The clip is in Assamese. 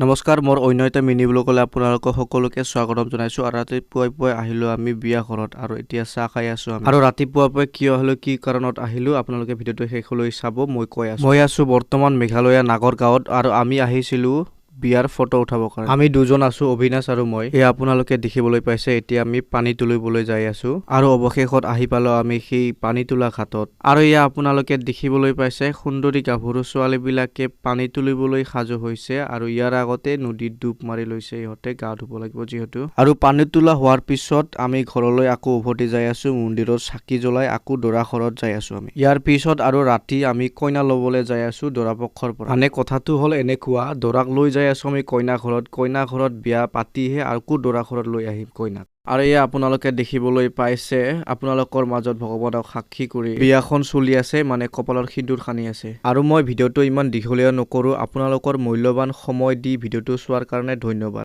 নমস্কাৰ মোৰ অন্য এটা মিনি ব্লগলৈ আপোনালোকক সকলোকে স্বাগতম জনাইছো আৰু ৰাতিপুৱাই আহিলো আমি বিয়া ঘৰত আৰু এতিয়া চাহ খাই আছো আমি আৰু ৰাতিপুৱাই কিয় আহিলো কি কাৰণত আহিলো আপোনালোকে ভিডিঅটো শেষলৈ চাব মই আছো বৰ্তমান মেঘালয়া নাগৰগাঁৱত আৰু আমি আহিছিলো বিয়াৰ ফটো উঠাবৰ কাৰণে আমি দুজন আছো অবিনাশ আৰু মই এই আপোনালোকে দেখিবলৈ পাইছে এতিয়া আমি পানী তুলিবলৈ যাই আছো আৰু অৱশেষত আহি পালো আমি সেই পানী তোলা ঘাটত আৰু ইয়া আপোনালোকে দেখিবলৈ পাইছে সুন্দৰী গাভৰু ছোৱালী বিলাকে পানী তুলিবলৈ সাজু হৈছে আৰু ইয়াৰ আগতে নদীত ডুব মাৰি লৈছে ইহঁতে গা ধুব লাগিব যিহেতু আৰু পানী তোলা হোৱাৰ পিছত আমি ঘৰলৈ আকৌ উভতি যাই আছো মন্দিৰত চাকি জ্বলাই আকৌ দৰা ঘৰত যাই আছো আমি ইয়াৰ পিছত আৰু ৰাতি আমি কইনা লবলৈ যাই আছো দৰা পক্ষৰ পৰা মানে কথাটো হ'ল এনেকুৱা দৰাক লৈ যাই আছো আমি কইনা ঘৰত বিয়া পাতিহে আকৌ দৰা ঘৰত লৈ আহিম কইনাক আৰু এয়া আপোনালোকে দেখিবলৈ পাইছে আপোনালোকৰ মাজত ভগৱানক সাক্ষী কৰি বিয়াখন চলি আছে মানে কপালৰ সিন্দুৰ সানি আছে আৰু মই ভিডিঅটো ইমান দীঘলীয়া নকৰো আপোনালোকৰ মূল্যৱান সময় দি ভিডিঅটো চোৱাৰ কাৰণে ধন্যবাদ।